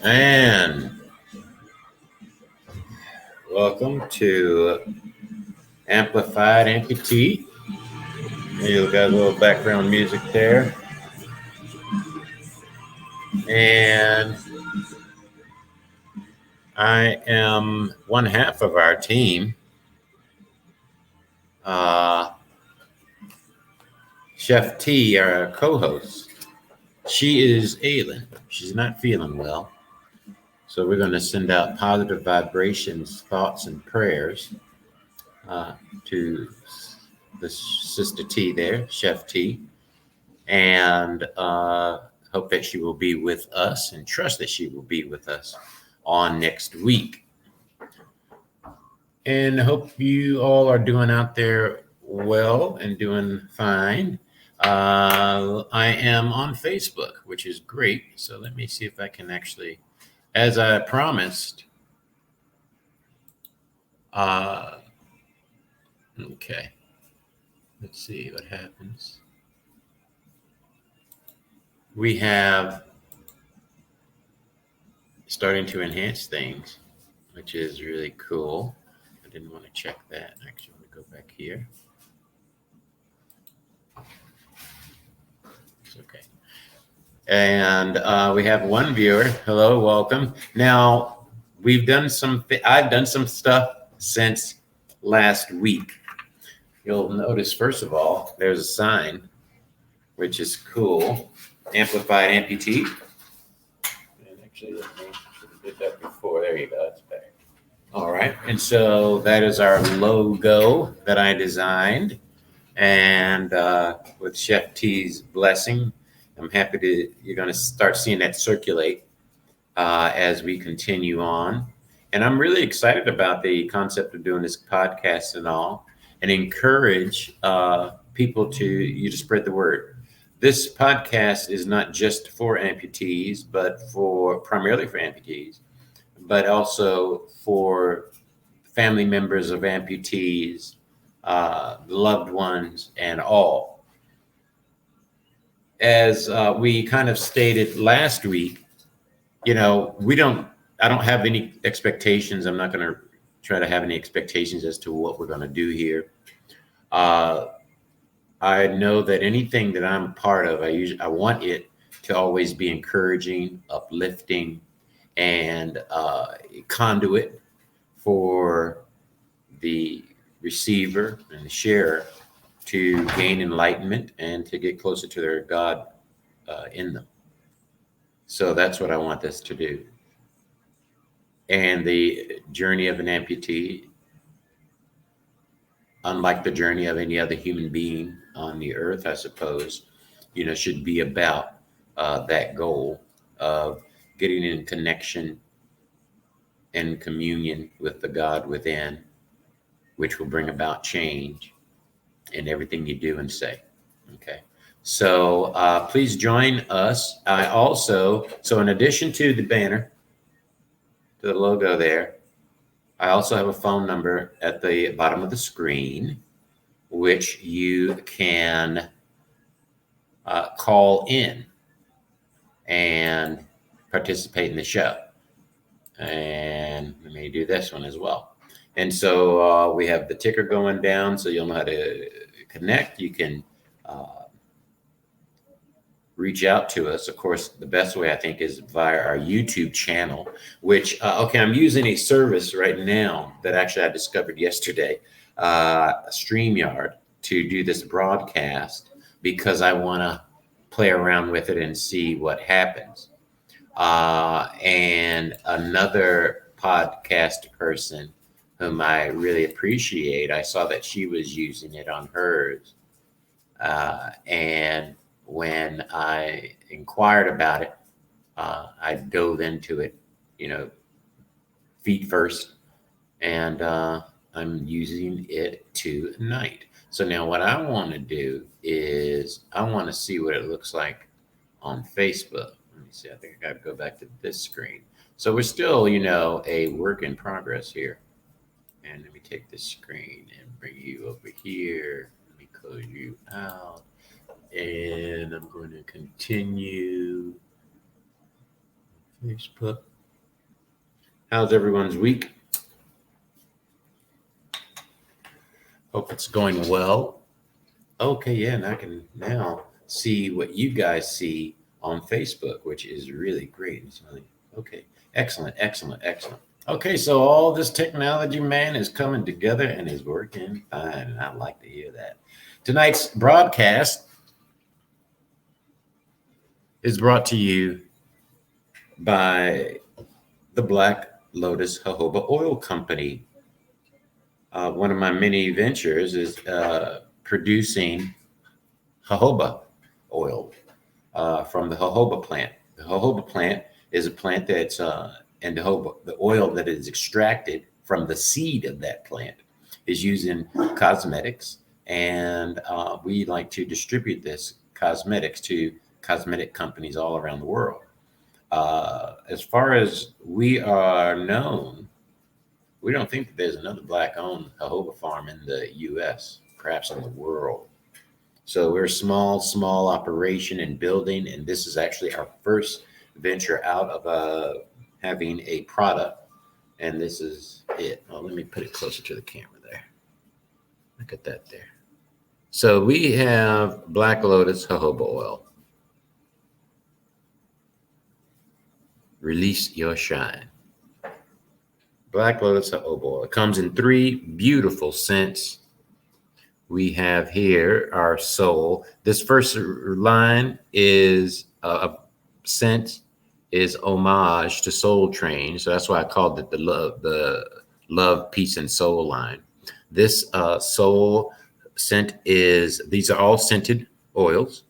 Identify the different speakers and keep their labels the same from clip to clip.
Speaker 1: And welcome to Amplified Amputee. You got a little background music there. And I am one half of our team. Chef T, our co-host, she is ailing. She's not feeling well. So we're going to send out positive vibrations, thoughts, and prayers to the Sister T there, Chef T, and hope that she will be with us and trust that she will be with us on next week. And hope you all are doing out there well and doing fine. I am on Facebook, which is great. So let me see if I can actually, as I promised, okay, let's see what happens. We have starting to enhance things, which is really cool. I didn't want to check that. Actually, I'm going to go back here. It's okay. And we have one viewer. Hello, welcome. Now, I've done some stuff since last week. You'll notice, first of all, there's a sign, which is cool. Amplified Amputee. And actually, I should have did that before. There you go. It's back. All right. And so that is our logo that I designed. And with Chef T's blessing, I'm happy you're going to start seeing that circulate as we continue on. And I'm really excited about the concept of doing this podcast and all, and encourage people to spread the word. This podcast is not just for amputees, but primarily for amputees, but also for family members of amputees, loved ones, and all. As we kind of stated last week, I don't have any expectations. I'm not going to try to have any expectations as to what we're going to do here. I know that anything that I'm a part of, I want it to always be encouraging, uplifting, and a conduit for the receiver and the sharer to gain enlightenment and to get closer to their God in them. So that's what I want this to do. And the journey of an amputee, unlike the journey of any other human being on the earth, I suppose, should be about that goal of getting in connection and communion with the God within, which will bring about change in everything you do and say. Okay. So please join us. So in addition to the banner, to the logo there, I also have a phone number at the bottom of the screen, which you can call in and participate in the show. And let me do this one as well. And so we have the ticker going down, so you'll know how to connect. You can reach out to us. Of course, the best way, I think, is via our YouTube channel, which, I'm using a service right now that actually I discovered yesterday, StreamYard, to do this broadcast because I want to play around with it and see what happens. And another podcast person whom I really appreciate, I saw that she was using it on hers. And when I inquired about it, I dove into it, feet first, and I'm using it tonight. So now what I want to do is I want to see what it looks like on Facebook. Let me see. I think I got to go back to this screen. So we're still, a work in progress here. And let me take this screen and bring you over here. Let me close you out. And I'm going to continue Facebook. How's everyone's week? Hope it's going well. Okay, yeah, and I can now see what you guys see on Facebook, which is really great. Okay, excellent, excellent, excellent. Okay, so all this technology, man, is coming together and is working fine, and I like to hear that. Tonight's broadcast is brought to you by the Black Lotus Jojoba Oil Company. One of my many ventures is producing jojoba oil from the jojoba plant. The jojoba plant is a plant that's and the oil that is extracted from the seed of that plant is used in cosmetics, and we like to distribute this cosmetics to cosmetic companies all around the world. As far as we are known, we don't think that there's another black-owned jojoba farm in the U.S., perhaps in the world. So we're a small operation and building, and this is actually our first venture out of having a product, and this is it. Oh, let me put it closer to the camera there. Look at that there. So we have Black Lotus jojoba oil. Release your shine. Black Lotus jojoba oil. It comes in 3 beautiful scents. We have here our soul. This first line is a scent is homage to Soul Train, so that's why I called it the love, peace, and soul line. This soul scent is, these are all scented oils.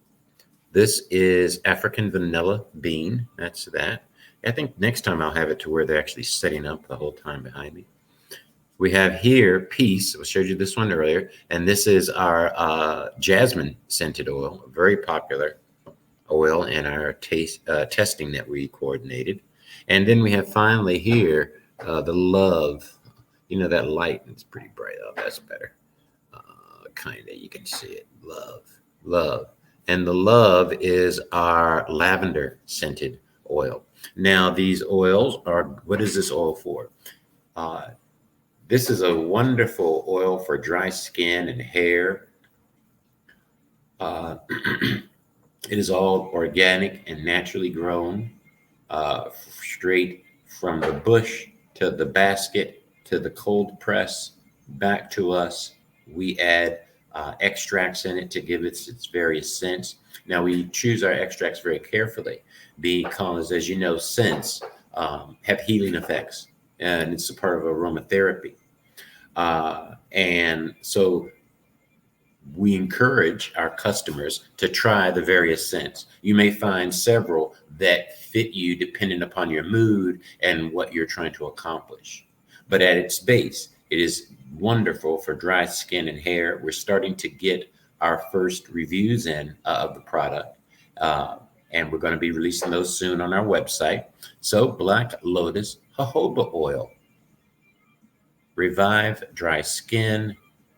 Speaker 1: This is African vanilla bean. That's that. I think next time I'll have it to where they're actually setting up the whole time behind me. We have here Peace. I showed you this one earlier, and this is our jasmine scented oil, very popular oil in our testing that we coordinated. And then we have finally here the love. You know that light, it's pretty bright. Oh, that's better. Kind of, you can see it. Love. And the love is our lavender scented oil. Now, these oils are, what is this oil for? This is a wonderful oil for dry skin and hair. It is all organic and naturally grown, straight from the bush to the basket to the cold press back to us. We add extracts in it to give it its various scents. Now, we choose our extracts very carefully because, as you know, scents have healing effects, and it's a part of aromatherapy. And so we encourage our customers to try the various scents. You may find several that fit you depending upon your mood and what you're trying to accomplish. But at its base, it is wonderful for dry skin and hair. We're starting to get our first reviews in of the product. And we're going to be releasing those soon on our website. So Black Lotus jojoba oil. Revive dry skin,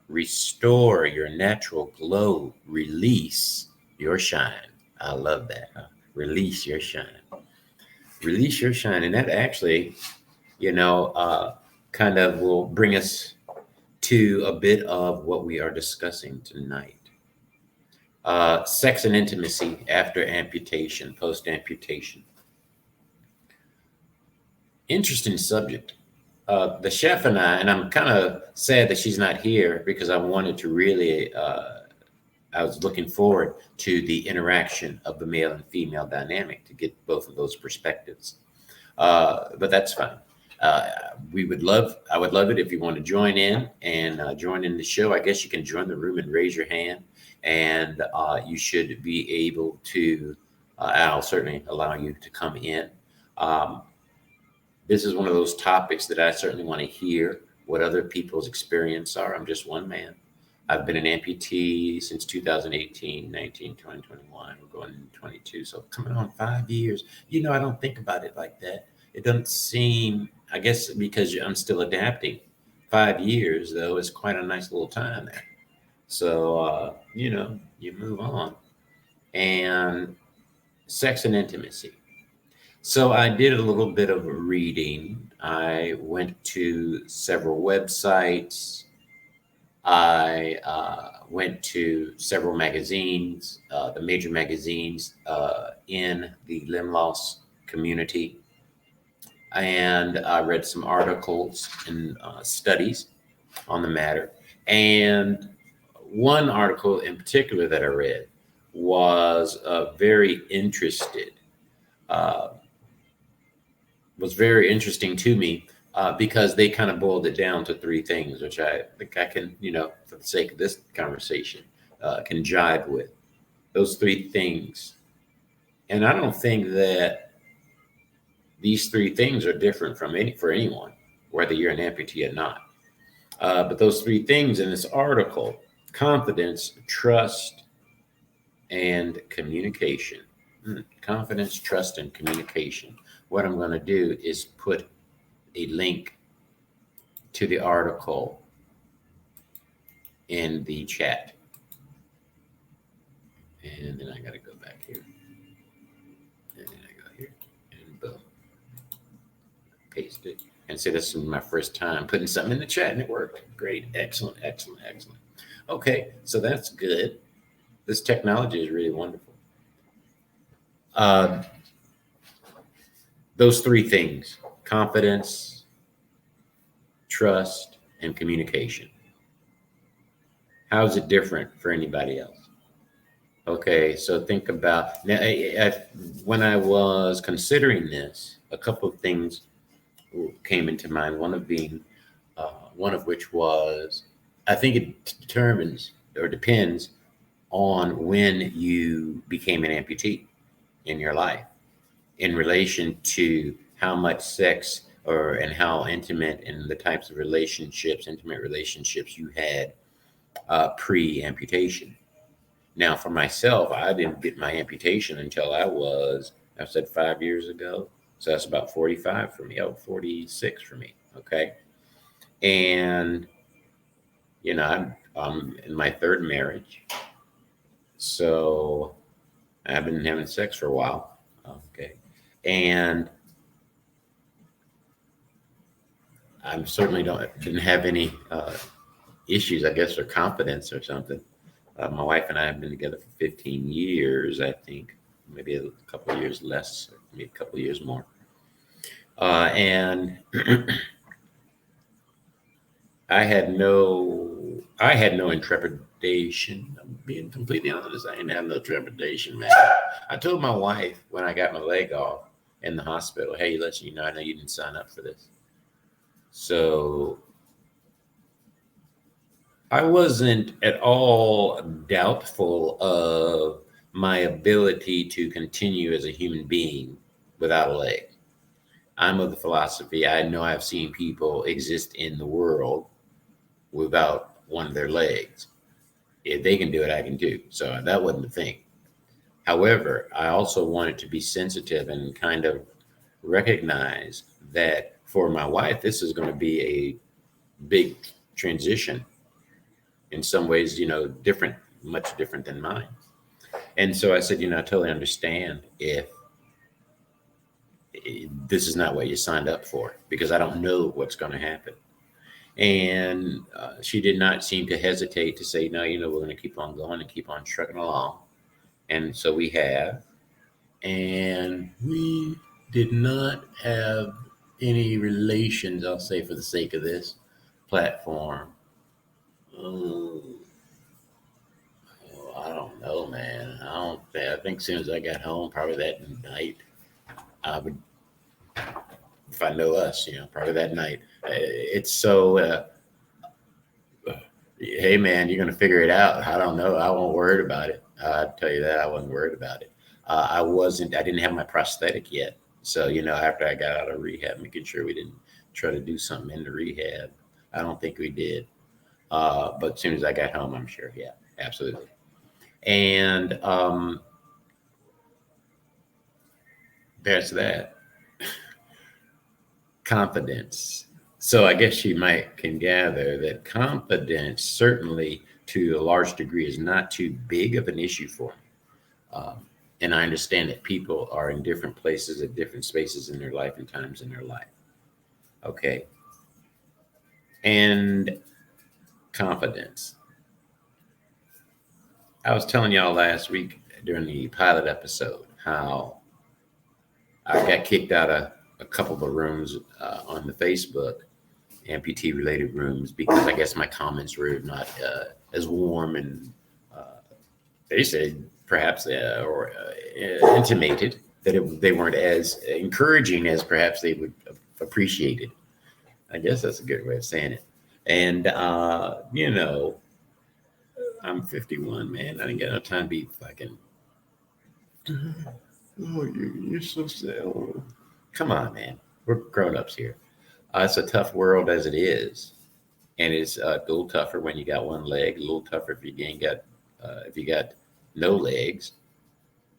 Speaker 1: restore your natural glow, release your shine. I love that. Huh? Release your shine. Release your shine. And that actually, kind of will bring us to a bit of what we are discussing tonight. Sex and intimacy after amputation, post amputation. Interesting subject. The chef and I'm kind of sad that she's not here because I wanted to really, I was looking forward to the interaction of the male and female dynamic to get both of those perspectives. But that's fine. I would love it if you want to join in and join in the show. I guess you can join the room and raise your hand, and you should be able to, I'll certainly allow you to come in. This is one of those topics that I certainly want to hear what other people's experience are. I'm just one man. I've been an amputee since 2018, 19, 20, 21. We're going into 22. So coming on 5 years. I don't think about it like that. It doesn't seem, I guess, because I'm still adapting. 5 years, though, is quite a nice little time there. So, you move on. And sex and intimacy. So I did a little bit of reading. I went to several websites. I went to several magazines, the major magazines in the limb loss community, and I read some articles and studies on the matter. And one article in particular that I read was very interested. Uh, was very interesting to me because they kind of boiled it down to three things, which I think I can, for the sake of this conversation, can jive with those three things. And I don't think that these three things are different for anyone, whether you're an amputee or not. But those three things in this article: confidence, trust, and communication. Confidence, trust, and communication. What I'm going to do is put a link to the article in the chat. And then I got to go back here. And then I go here and boom. Paste it. And say this is my first time putting something in the chat and it worked. Great. Excellent. Excellent. Excellent. Okay. So that's good. This technology is really wonderful. Those three things: confidence, trust, and communication. How is it different for anybody else? Okay, so think about now. When I was considering this, a couple of things came into mind. One of which was, I think it determines or depends on when you became an amputee in your life, in relation to how much sex and how intimate and the types of intimate relationships you had pre-amputation. Now, for myself, I didn't get my amputation until I said 5 years ago. So that's about 45 for me. 46 for me. Okay. And, I'm in my third marriage. So I've been having sex for a while. Okay. And I certainly didn't have any issues, I guess, or confidence or something. My wife and I have been together for 15 years, I think, maybe a couple of years less, maybe a couple of years more. And I had no intrepidation. I'm being completely honest. I didn't have no trepidation, man. I told my wife when I got my leg off in the hospital, hey, listen, I know you didn't sign up for this. So I wasn't at all doubtful of my ability to continue as a human being without a leg. I'm of the philosophy, I know I've seen people exist in the world without one of their legs. If they can do it, I can do. So that wasn't the thing. However, I also wanted to be sensitive and kind of recognize that for my wife, this is going to be a big transition. In some ways, different, much different than mine. And so I said, I totally understand if this is not what you signed up for, because I don't know what's going to happen. And she did not seem to hesitate to say, no, we're going to keep on going and keep on trucking along. And so we have. And we did not have any relations, I'll say, for the sake of this platform. I don't know, man. I think as soon as I got home, probably that night, I would, if I know us, probably that night. It's so, hey, man, you're going to figure it out. I don't know. I won't worry about it. I'll tell you that I wasn't worried about it. I didn't have my prosthetic yet. So, after I got out of rehab, making sure we didn't try to do something in the rehab. I don't think we did. But as soon as I got home, I'm sure. Yeah, absolutely. And there's that. Confidence. So I guess you can gather that confidence, certainly to a large degree, is not too big of an issue for me. And I understand that people are in different places at different spaces in their life and times in their life. Okay. And confidence. I was telling y'all last week during the pilot episode how I got kicked out of a couple of the rooms on the Facebook, amputee related rooms, because I guess my comments were not as warm and they said perhaps or intimated that they weren't as encouraging as perhaps they would have appreciated. I guess that's a good way of saying it. And, I'm 51, man. I ain't got no time to be fucking. Oh, you're so sad. Oh. Come on, man. We're grown ups here. It's a tough world as it is, and it's a little tougher when you got one leg. A little tougher if you ain't got, if you got no legs.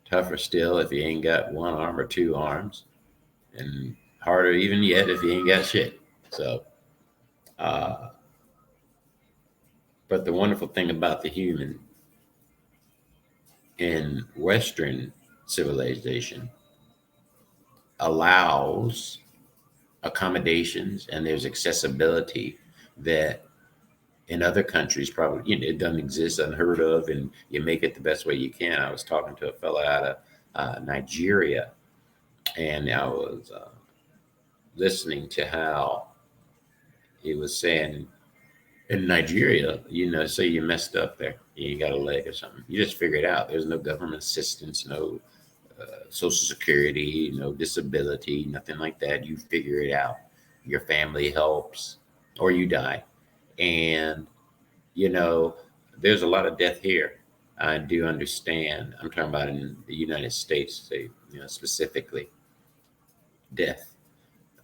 Speaker 1: Tougher still if you ain't got one arm or two arms, and harder even yet if you ain't got shit. So, uh, but the wonderful thing about the human in Western civilization allows accommodations and there's accessibility that in other countries probably it doesn't exist, unheard of, and you make it the best way you can. I was talking to a fellow out of Nigeria, and I was listening to how he was saying in Nigeria, say you messed up there, you got a leg or something, you just figure it out. There's no government assistance, no social security, no disability, nothing like that. You figure it out. Your family helps, or you die. And there's a lot of death here. I do understand. I'm talking about in the United States, say, specifically death,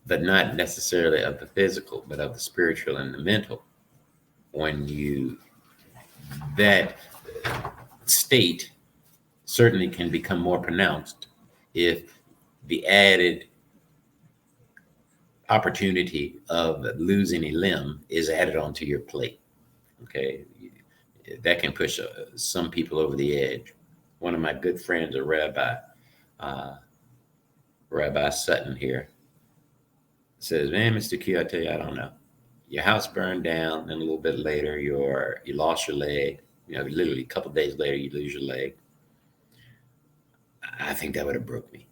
Speaker 1: but not necessarily of the physical, but of the spiritual and the mental. When that state certainly can become more pronounced if the added opportunity of losing a limb is added onto your plate. Okay. That can push some people over the edge. One of my good friends, a rabbi, uh, Rabbi Sutton here, says, "Man, Mr. Q, I tell you, I don't know. Your house burned down, then a little bit later, you lost your leg. Literally a couple of days later, you lose your leg. I think that would have broke me."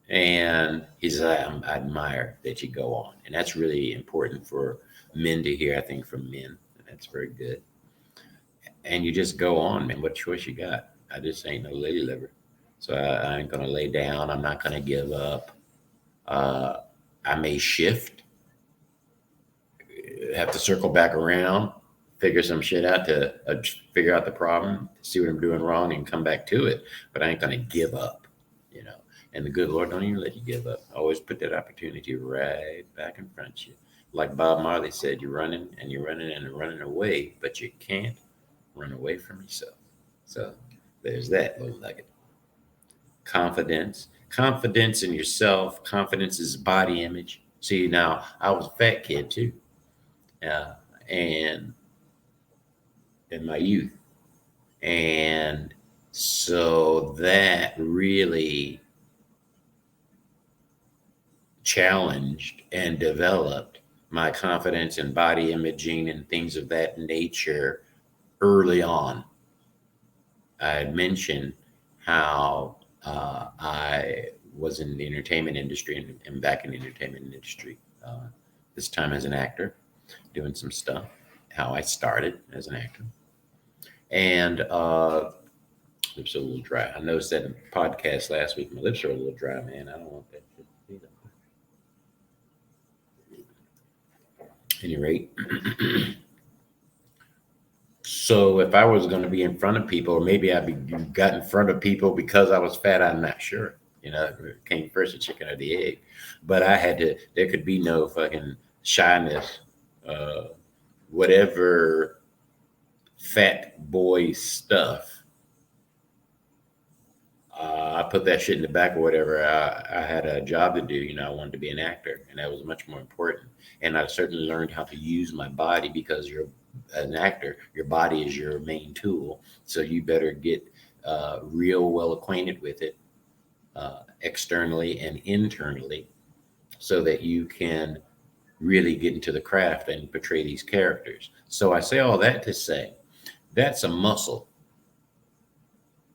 Speaker 1: And he says, I admire that you go on. And that's really important for men to hear, I think, from men. That's very good. And you just go on, man. What choice you got? I just ain't no lady liver. So I ain't going to lay down. I'm not going to give up. I may shift, have to circle back around, figure some shit out to figure out the problem, see what I'm doing wrong, and come back to it. But I ain't going to give up. And the good Lord don't even let you give up. Always put that opportunity right back in front of you. Like Bob Marley said, you're running and you're running and you're running away, but you can't run away from yourself. So there's that little nugget. Confidence in yourself. Confidence is body image. See, now I was a fat kid too, and in my youth, and so that really challenged and developed my confidence in body imaging and things of that nature early on. I had mentioned how I was in the entertainment industry and back in the entertainment industry, this time as an actor, doing some stuff, how I started as an actor. And lips are a little dry. I noticed that in the podcast last week, my lips are a little dry, man. I don't want that shit either. Any rate, so if I was going to be in front of people, or maybe got in front of people because I was fat, I'm not sure. It came first, the chicken or the egg. But I had to. There could be no fucking shyness, whatever fat boy stuff. I put that shit in the back or whatever. I had a job to do. I wanted to be an actor, and that was much more important. And I certainly learned how to use my body because you're an actor. Your body is your main tool. So you better get real well acquainted with it, externally and internally, so that you can really get into the craft and portray these characters. So I say all that to say that's a muscle.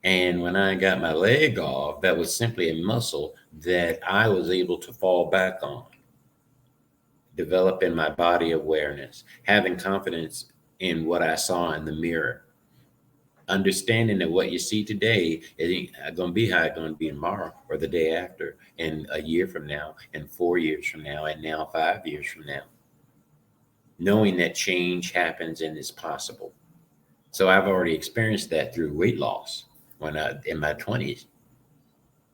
Speaker 1: And when I got my leg off, that was simply a muscle that I was able to fall back on, developing my body awareness, having confidence in what I saw in the mirror, understanding that what you see today it ain't going to be how it's going to be tomorrow or the day after, and a year from now, and 4 years from now, and now 5 years from now. Knowing that change happens and is possible. So I've already experienced that through weight loss when I in my 20s.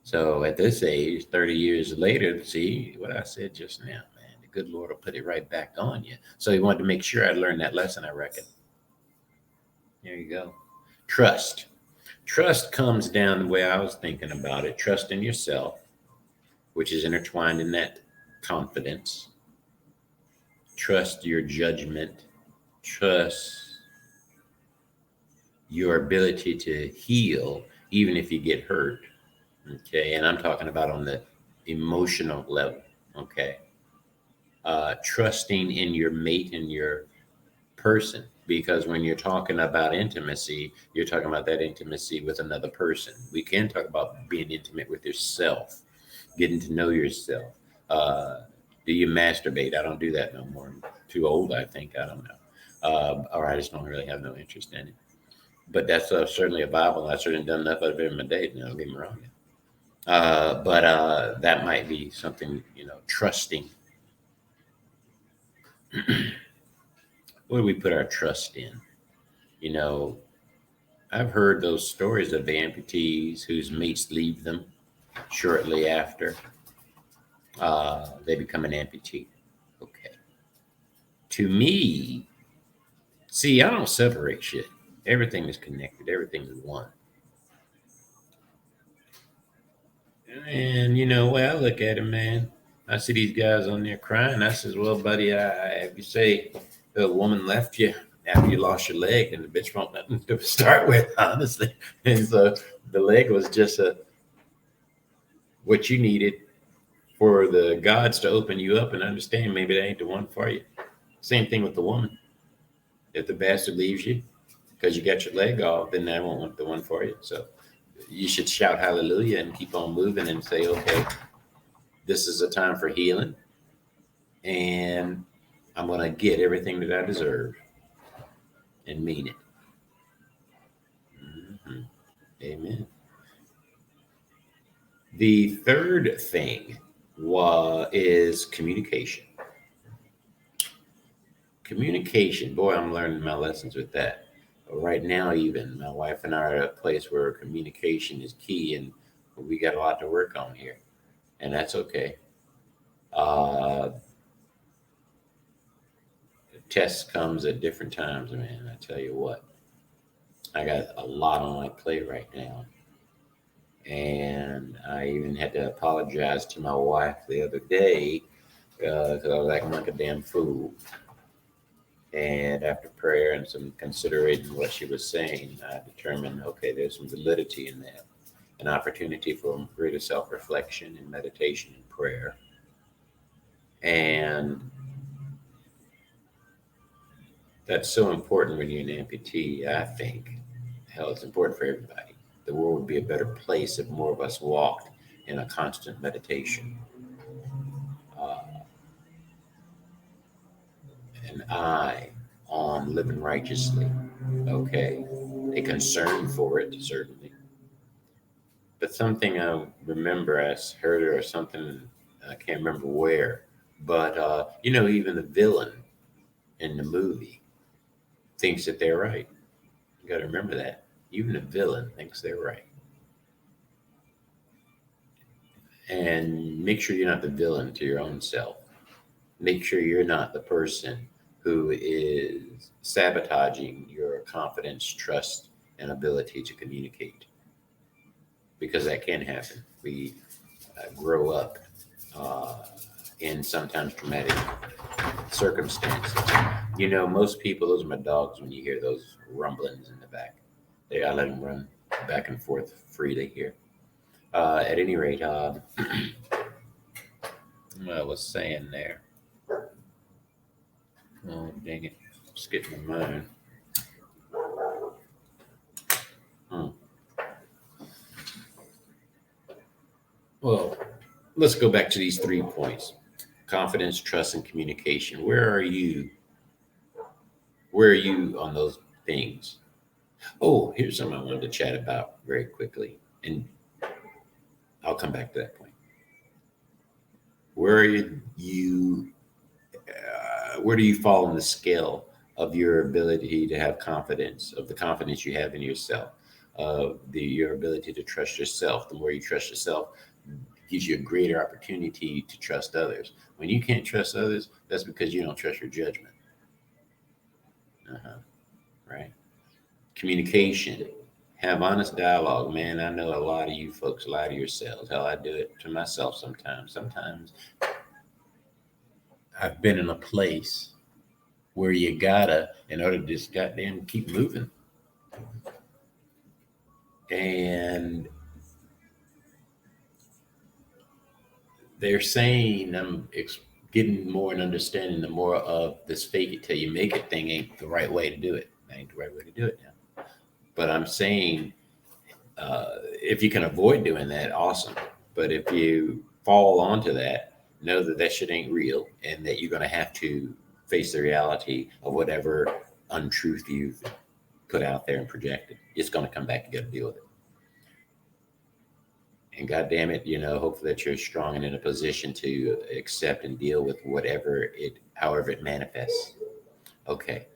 Speaker 1: So at this age, 30 years later, see what I said just now, man, the good Lord will put it right back on you. So he wanted to make sure I learned that lesson, I reckon. There you go. Trust. Trust comes down the way I was thinking about it. Trust in yourself, which is intertwined in that confidence. Trust your judgment. Trust your ability to heal, even if you get hurt. Okay. And I'm talking about on the emotional level. Okay. Trusting in your mate and your person, because when you're talking about intimacy, you're talking about that intimacy with another person. We can talk about being intimate with yourself, getting to know yourself. Do you masturbate? I don't do that no more. I'm too old, I think. I don't know. Or I just don't really have no interest in it. But that's certainly a Bible. I've certainly done enough of it in my day. Don't get me wrong. But that might be something, trusting. What do we put our trust in? You know, I've heard those stories of the amputees whose mates leave them shortly after they become an amputee. Okay. To me, see, I don't separate shit. Everything is connected. Everything is one. And the way I look at it, man, I see these guys on there crying. I says, well, buddy, if you say a woman left you after you lost your leg, then the bitch won't nothing to start with, honestly. And so the leg was just what you needed for the gods to open you up and understand maybe that ain't the one for you. Same thing with the woman. If the bastard leaves you because you got your leg off, then that won't want the one for you. So you should shout hallelujah and keep on moving and say, okay, this is a time for healing, and I'm going to get everything that I deserve and mean it. Mm-hmm. Amen. The third thing is communication. Communication, boy, I'm learning my lessons with that. Right now, even my wife and I are at a place where communication is key, and we got a lot to work on here, and that's okay. Tests comes at different times, man. I tell you what, I got a lot on my plate right now, and I even had to apologize to my wife the other day because I was acting like a damn fool. And after prayer and some considering what she was saying, I determined, okay, there's some validity in that, an opportunity for greater self-reflection and meditation and prayer. And that's so important when you're an amputee, I think. Hell, it's important for everybody. The world would be a better place if more of us walked in a constant meditation. Uh, an eye on living righteously. Okay. A concern for it, certainly. But something I remember I heard or something, I can't remember where, but even the villain in the movie thinks that they're right. You got to remember that. Even the villain thinks they're right. And make sure you're not the villain to your own self. Make sure you're not the person who is sabotaging your confidence, trust, and ability to communicate. Because that can happen. We grow up in sometimes traumatic circumstances. Most people, those are my dogs when you hear those rumblings in the back. I let them run. back and forth freely here. At any rate, what I was saying there. Oh, dang it. Skipped my mind. Hmm. Well, let's go back to these 3 points: confidence, trust, and communication. Where are you? Where are you on those things? Oh, here's something I wanted to chat about very quickly, and I'll come back to that point. Where are you? Where do you fall on the scale of your ability to have confidence, of the confidence you have in yourself, of your ability to trust yourself? The more you trust yourself, gives you a greater opportunity to trust others. When you can't trust others, that's because you don't trust your judgment. Uh-huh. Right? Communication. Have honest dialogue. Man, I know a lot of you folks lie to yourselves. Hell, I do it to myself sometimes. Sometimes I've been in a place where you gotta, in order to just goddamn keep moving. And they're saying getting more and understanding the more of this fake it till you make it thing ain't the right way to do it. That ain't the right way to do it now. But I'm saying if you can avoid doing that, awesome. But if you fall onto that, know that that shit ain't real and that you're going to have to face the reality of whatever untruth you've put out there and projected. It's going to come back. You got to deal with it. And God damn it, hopefully that you're strong and in a position to accept and deal with however it manifests. Okay.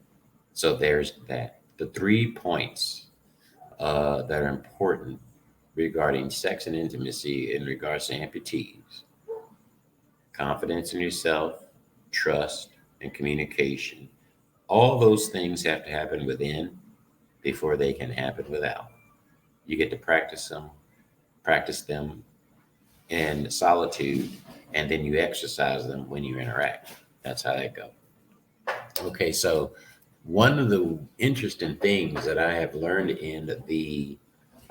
Speaker 1: So there's that. The 3 points that are important regarding sex and intimacy in regards to amputees: confidence in yourself, trust, and communication. All those things have to happen within before they can happen without. You get to practice them in solitude, and then you exercise them when you interact. That's how that goes. Okay, so one of the interesting things that I have learned in the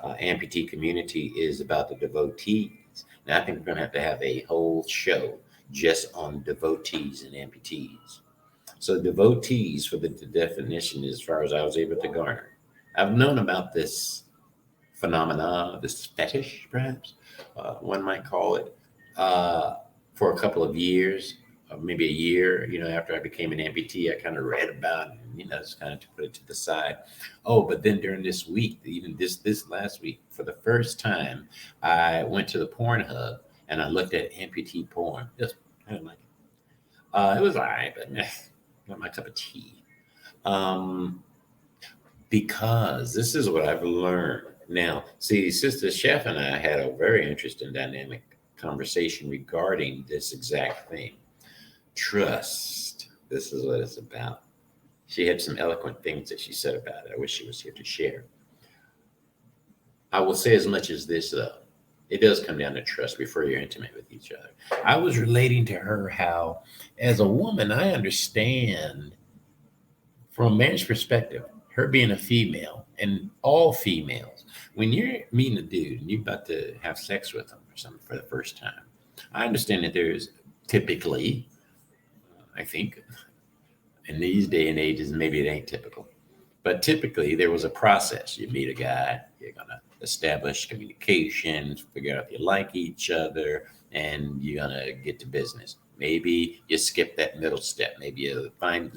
Speaker 1: amputee community is about the devotees. Now, I think we're going to have a whole show just on devotees and amputees. So, devotees, for the definition, as far as I was able to garner, I've known about this phenomena, this fetish, perhaps one might call it, for a couple of years, maybe a year. After I became an amputee, I kind of read about it, and just kind of to put it to the side. Oh, but then during this week, even this last week, for the first time, I went to the porn hub and I looked at amputee porn. I didn't like it. It was all right, but not my cup of tea. Um, because this is what I've learned. Now, see, Sister Chef and I had a very interesting dynamic conversation regarding this exact thing. Trust. This is what it's about. She had some eloquent things that she said about it. I wish she was here to share. I will say as much as this, though. It does come down to trust before you're intimate with each other. I was relating to her how, as a woman, I understand from a man's perspective, her being a female and all females, when you're meeting a dude and you're about to have sex with him or something for the first time, I understand that there's typically, I think, in these day and ages, maybe it ain't typical, but typically there was a process. You meet a guy, you're going to establish communication, figure out if you like each other, and you're going to get to business. Maybe you skip that middle step. Maybe you find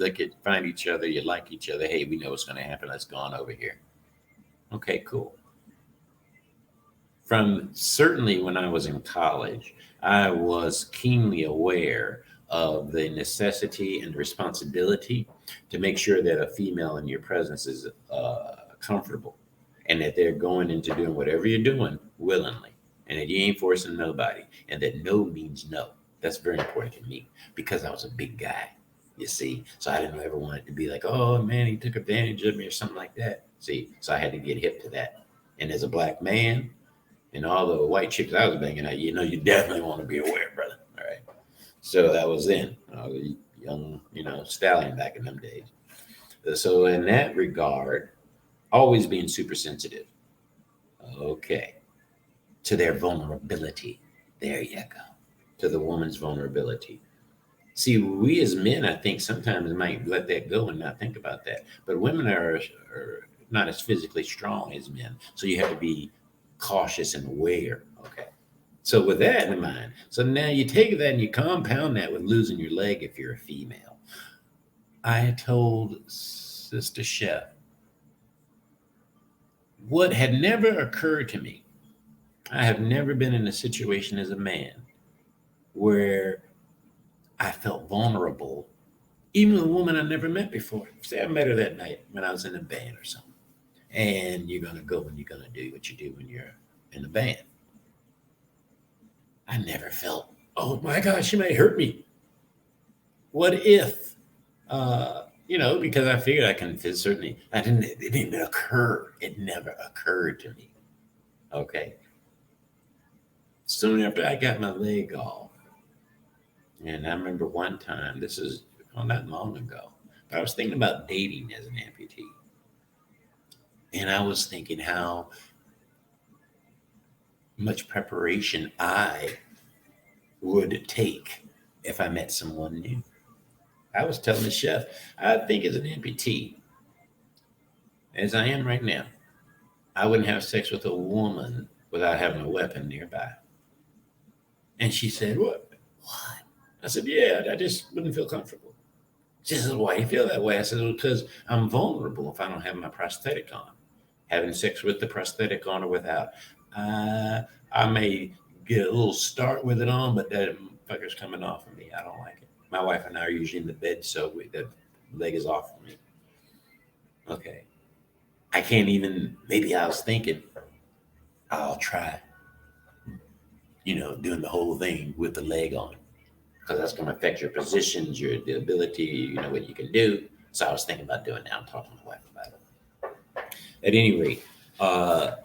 Speaker 1: each other, you like each other. Hey, we know what's going to happen. Let's go on over here. Okay, cool. From certainly when I was in college, I was keenly aware of the necessity and responsibility to make sure that a female in your presence is comfortable and that they're going into doing whatever you're doing willingly and that you ain't forcing nobody and that no means no. That's very important to me because I was a big guy, you see. So I didn't ever want it to be like, oh man, he took advantage of me or something like that. See, so I had to get hip to that. And as a black man, and all the white chicks I was banging at, you definitely want to be aware, brother. All right. So that was then. I was a young, stallion back in them days. So in that regard, always being super sensitive. Okay. To their vulnerability. There you go. To the woman's vulnerability. See, we as men, I think sometimes might let that go and not think about that. But women are not as physically strong as men. So you have to be cautious and aware. Okay. So with that in mind, so now you take that and you compound that with losing your leg if you're a female. I told Sister Chef what had never occurred to me. I have never been in a situation as a man where I felt vulnerable, even with a woman I never met before. Say I met her that night when I was in a band or something. And you're gonna go and you're gonna do what you do when you're in the band. I never felt, oh my gosh, she might hurt me. What if? Because I figured I can certainly. It didn't even occur. It never occurred to me. Okay. Soon after I got my leg off, and I remember one time. This is not long ago. But I was thinking about dating as an amputee, and I was thinking how much preparation I would take if I met someone new. I was telling the chef, I think as an amputee, as I am right now, I wouldn't have sex with a woman without having a weapon nearby. And she said, What? What? I said, Yeah, I just wouldn't feel comfortable. She said, Why do you feel that way? I said, Well, because I'm vulnerable if I don't have my prosthetic on. Having sex with the prosthetic on or without. I may get a little start with it on, but that fucker's coming off of me. I don't like it. My wife and I are usually in the bed, so the leg is off of me. Okay. I can't even, maybe I was thinking, I'll try, doing the whole thing with the leg on, because that's going to affect your positions, the ability, what you can do. So I was thinking about doing that. I'm talking to my wife about it. At any rate, I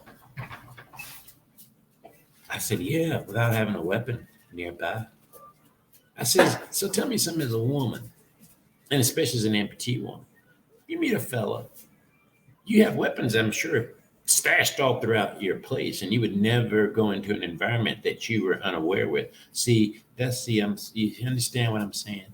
Speaker 1: said, yeah, without having a weapon nearby. I said, so tell me something as a woman, and especially as an amputee woman. You meet a fella, you have weapons, I'm sure, stashed all throughout your place, and you would never go into an environment that you were unaware with. See, you understand what I'm saying?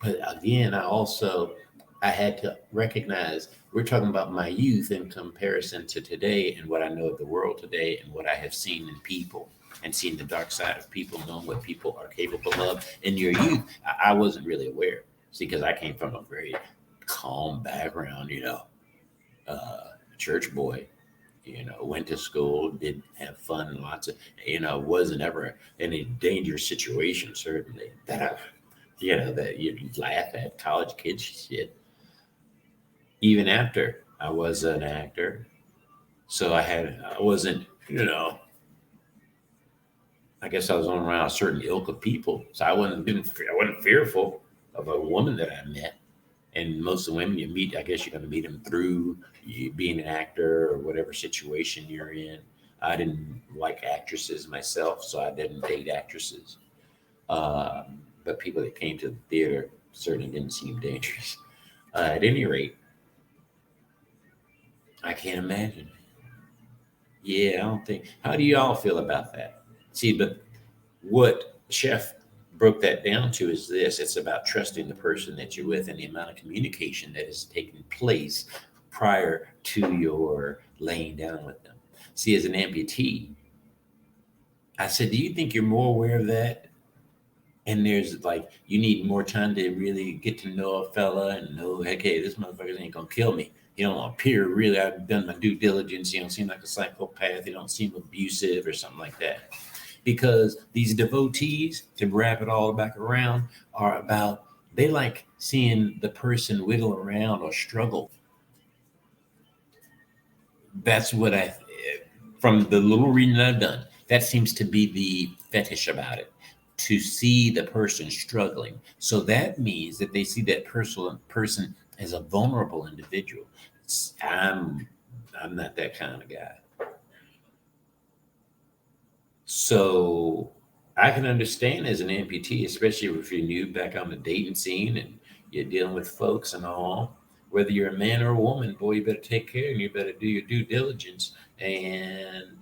Speaker 1: But again, I had to recognize we're talking about my youth in comparison to today and what I know of the world today and what I have seen in people and seen the dark side of people, knowing what people are capable of. In your youth, I wasn't really aware. See, because I came from a very calm background, church boy, went to school, did have fun, lots of, wasn't ever in a dangerous situation, certainly, that you'd laugh at college kids shit. Even after I was an actor, so I wasn't, I guess I was on around a certain ilk of people, so I wasn't fearful of a woman that I met. And most of the women you meet, I guess you're going to meet them through you being an actor or whatever situation you're in. I didn't like actresses myself, so I didn't date actresses. But people that came to the theater certainly didn't seem dangerous. At any rate, I can't imagine. Yeah, I don't think. How do y'all feel about that? See, but what Chef broke that down to is this: it's about trusting the person that you're with and the amount of communication that is taking place prior to your laying down with them. See, as an amputee, I said, do you think you're more aware of that? And there's like, you need more time to really get to know a fella and know, heck, hey, this motherfucker ain't gonna kill me. He don't appear really, I've done my due diligence. He don't seem like a psychopath. He don't seem abusive or something like that. Because these devotees, to wrap it all back around, are about, they like seeing the person wiggle around or struggle. That's from the little reading that I've done, that seems to be the fetish about it, to see the person struggling. So that means that they see that person as a vulnerable individual. I'm I'm not that kind of guy. So I can understand as an amputee, especially if you're new back on the dating scene and you're dealing with folks and all, whether you're a man or a woman, boy, you better take care and you better do your due diligence. And,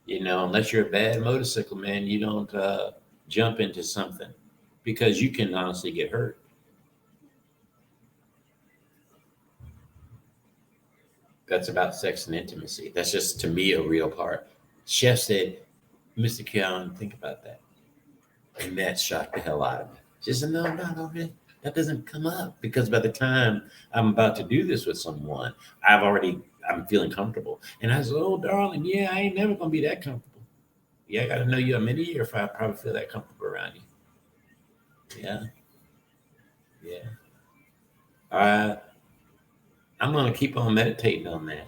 Speaker 1: unless you're a bad motorcycle man, you don't jump into something because you can honestly get hurt. That's about sex and intimacy. That's just, to me, a real part. Chef said, Mr. Callen, think about that. And that shocked the hell out of me. She said, no, okay. That doesn't come up because by the time I'm about to do this with someone, I'm feeling comfortable. And I said, oh, darling, yeah, I ain't never going to be that comfortable. Yeah, I got to know you a minute here if I probably feel that comfortable around you. Yeah. Yeah. I'm going to keep on meditating on that.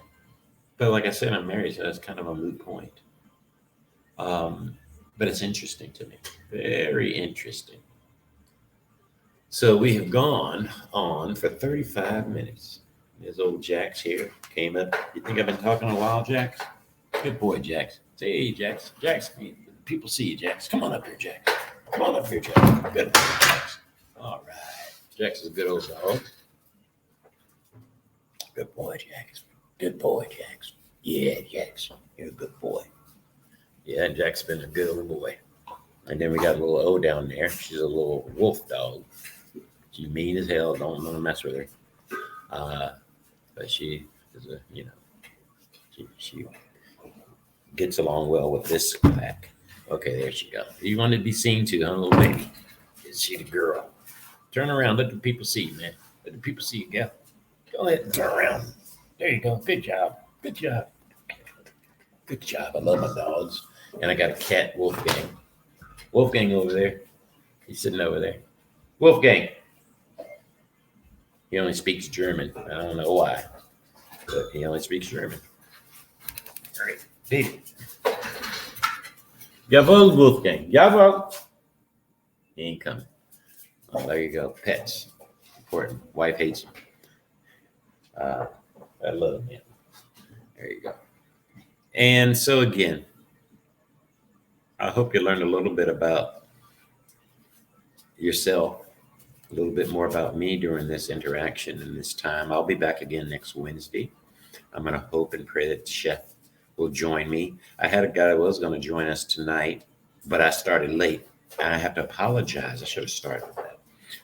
Speaker 1: But like I said, I'm married, so that's kind of a moot point. But it's interesting to me. Very interesting. So we have gone on for 35 minutes. There's old Jax here. Came up. You think I've been talking a while, Jax? Good boy, Jax. Say, hey, Jax. Jax, people see you, Jax. Come on up here, Jax. Come on up here, Jax. Good boy, Jax. All right. Jax is a good old dog. Good boy, Jax. Good boy, Jax. Yeah, Jax. You're a good boy. Yeah, Jack's been a good little boy. And then we got a little O down there. She's a little wolf dog. She's mean as hell. Don't want to mess with her. But she is she gets along well with this pack. Okay, there she goes. You want to be seen too, huh, little baby? Is she the girl? Turn around. Let the people see you, man. Let the people see you, gal. Go ahead and turn around. There you go. Good job. Good job. Good job. I love my dogs. And I got a cat, Wolfgang. Wolfgang over there. He's sitting over there. Wolfgang. He only speaks German. I don't know why, but he only speaks German. All right, baby. Jawohl, Wolfgang. Jawohl. He ain't coming. Oh, there you go. Pets. Important. Wife hates him. I love him. There you go. And so again, I hope you learned a little bit about yourself, a little bit more about me during this interaction and this time. I'll be back again next Wednesday. I'm going to hope and pray that the chef will join me. I had a guy that was going to join us tonight, but I started late. And I have to apologize. I should have started with that.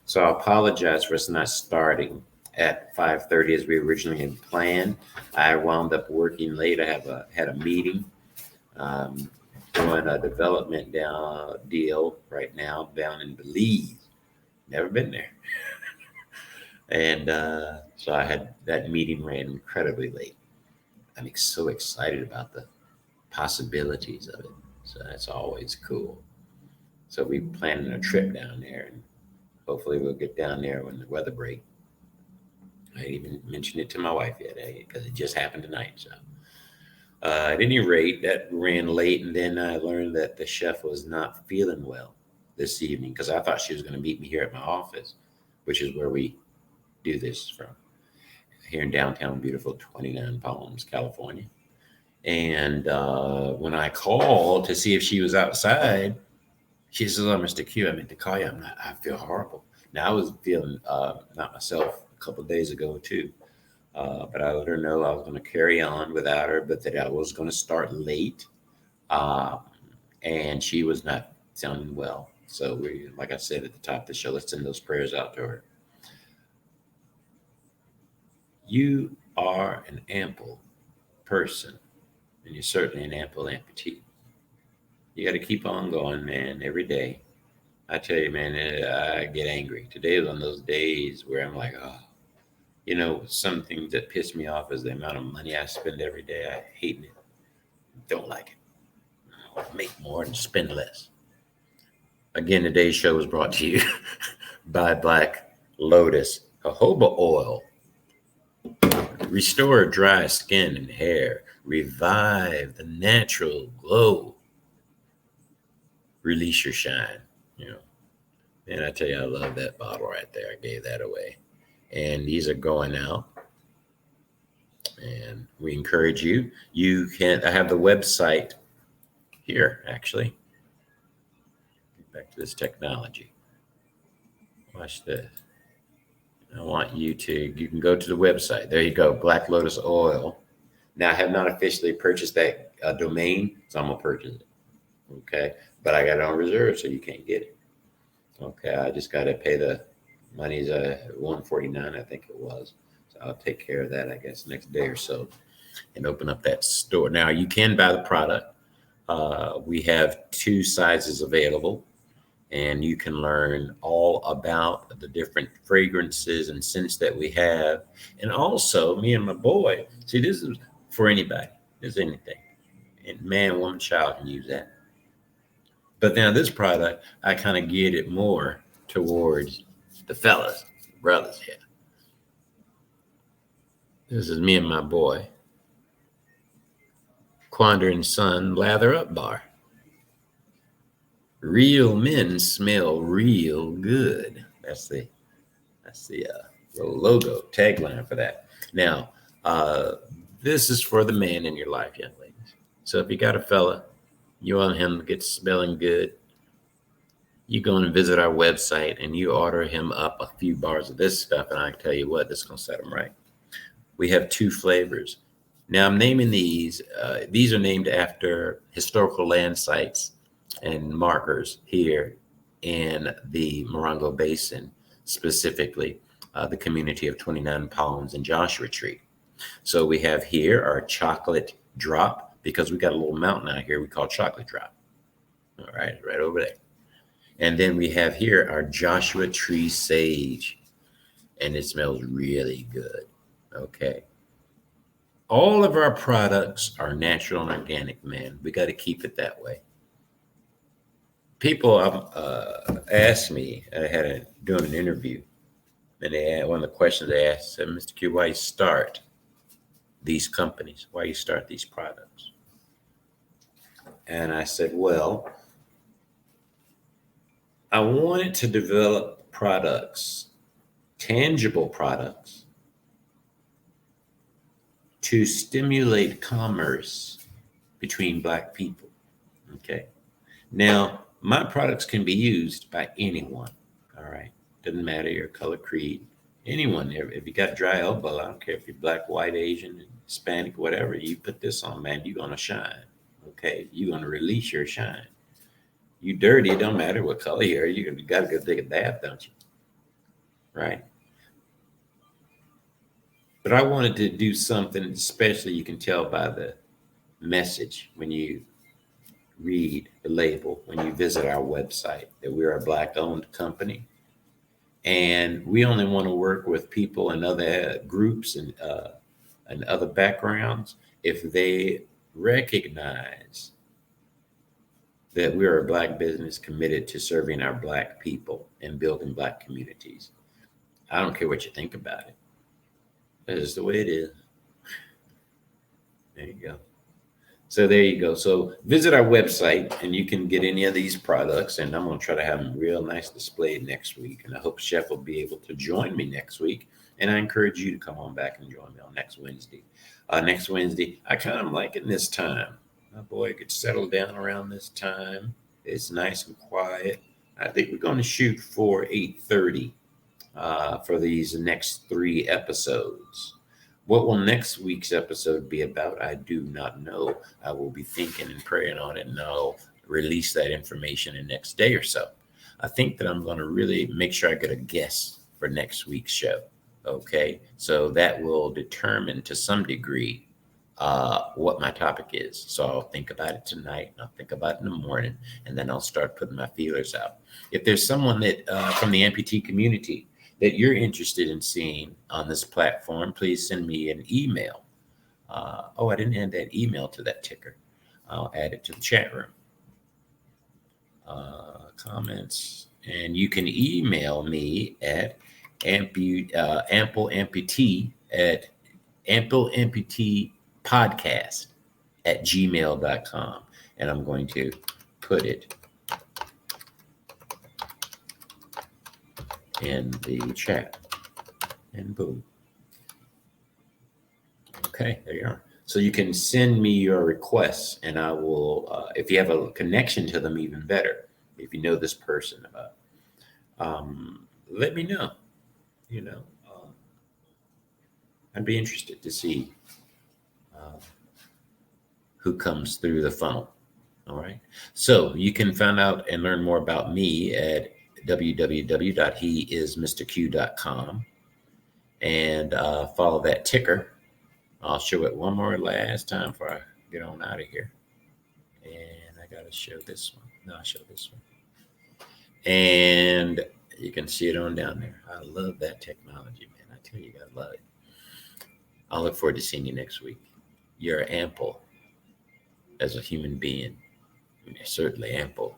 Speaker 1: So I apologize for us not starting at 5:30 as we originally had planned. I wound up working late. I had a meeting. Doing a development deal right now down in Belize. Never been there. And so I had that meeting ran incredibly late. I'm so excited about the possibilities of it. So that's always cool. So we're planning a trip down there, and hopefully we'll get down there when the weather breaks. I didn't even mention it to my wife yet because it just happened tonight. So at any rate, that ran late, and then I learned that the chef was not feeling well this evening because I thought she was going to meet me here at my office, which is where we do this from, here in downtown beautiful 29 Palms, California. And when I called to see if she was outside, she says, "Oh, Mr. Q, I meant to call you. I feel horrible." Now I was feeling not myself a couple of days ago too. But I let her know I was going to carry on without her, but that I was going to start late. And she was not sounding well. So we, like I said at the top of the show, let's send those prayers out to her. You are an ample person, and you're certainly an ample amputee. You got to keep on going, man, every day. I tell you, man, I get angry. Today was one of those days where I'm like, oh. Some things that piss me off is the amount of money I spend every day. I hate it. Don't like it. I want to make more and spend less. Again, today's show was brought to you by Black Lotus jojoba oil. Restore dry skin and hair. Revive the natural glow. Release your shine. And I tell you, I love that bottle right there. I gave that away. And these are going out. And we encourage you. I have the website here, actually. Get back to this technology. Watch this. I want you can go to the website. There you go, Black Lotus Oil. Now, I have not officially purchased that domain, so I'm going to purchase it. Okay. But I got it on reserve, so you can't get it. Okay. I just got to pay the money's $149, I think it was. So I'll take care of that, I guess, next day or so and open up that store. Now, you can buy the product. We have 2 sizes available, and you can learn all about the different fragrances and scents that we have. And also, me and my boy, see, this is for anybody. There's anything. And man, woman, child can use that. But now this product, I kind of geared it more towards the fellas, brothers here. This is me and my boy. Quander and Son Lather Up Bar. Real men smell real good. That's the logo tagline for that. Now, this is for the man in your life, young ladies. So if you got a fella, you want him to get smelling good, you go and visit our website and you order him up a few bars of this stuff, and I can tell you what, this is going to set him right. We have 2 flavors. Now I'm naming these. These are named after historical land sites and markers here in the Morongo Basin, specifically the community of 29 Palms and Joshua Tree. So we have here our chocolate drop, because we got a little mountain out here we call Chocolate Drop. All right, right over there. And then we have here our Joshua Tree Sage, and it smells really good. Okay. All of our products are natural and organic, man. We got to keep it that way. People asked me, I had doing an interview, and one of the questions they asked said, Mr. Q, why you start these companies? Why you start these products? And I said, well, I wanted to develop products, tangible products, to stimulate commerce between Black people. Okay. Now, my products can be used by anyone. All right. Doesn't matter your color, creed, anyone. If you got dry elbow, I don't care if you're Black, white, Asian, Hispanic, whatever, you put this on, man, you're going to shine. Okay. You're going to release your shine. You dirty, it don't matter what color you are. You got to go take a bath, don't you? Right. But I wanted to do something, especially you can tell by the message when you read the label, when you visit our website, that we're a Black-owned company. And we only want to work with people in other groups and other backgrounds if they recognize that we're a Black business committed to serving our Black people and building Black communities. I don't care what you think about it. That is the way it is. There you go. So there you go. So visit our website and you can get any of these products. And I'm going to try to have them real nice displayed next week. And I hope Chef will be able to join me next week. And I encourage you to come on back and join me on next Wednesday. Next Wednesday, I kind of liking this time. My boy gets settled down around this time. It's nice and quiet. I think we're going to shoot for 8:30 for these next 3 episodes. What will next week's episode be about? I do not know. I will be thinking and praying on it, and I'll release that information in the next day or so. I think that I'm going to really make sure I get a guest for next week's show. Okay, so that will determine to some degree what my topic is. So I'll think about it tonight, and I'll think about it in the morning, and then I'll start putting my feelers out. If there's someone that from the amputee community that you're interested in seeing on this platform, please send me an email. I didn't add that email to that ticker. I'll add it to the chat room. Comments, and you can email me at ampleamputee at ampleamputeepodcast at gmail.com, and I'm going to put it in the chat, and boom. Okay, there you are. So you can send me your requests, and I will, if you have a connection to them, even better. If you know this person, let me know. I'd be interested to see who comes through the funnel. All right. So you can find out and learn more about me at www.heismrq.com and follow that ticker. I'll show it one more last time before I get on out of here. And I got to show this one. No, I'll show this one. And you can see it on down there. I love that technology, man. I tell you, I love it. I'll look forward to seeing you next week. You're ample as a human being. You're certainly ample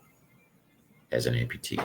Speaker 1: as an amputee.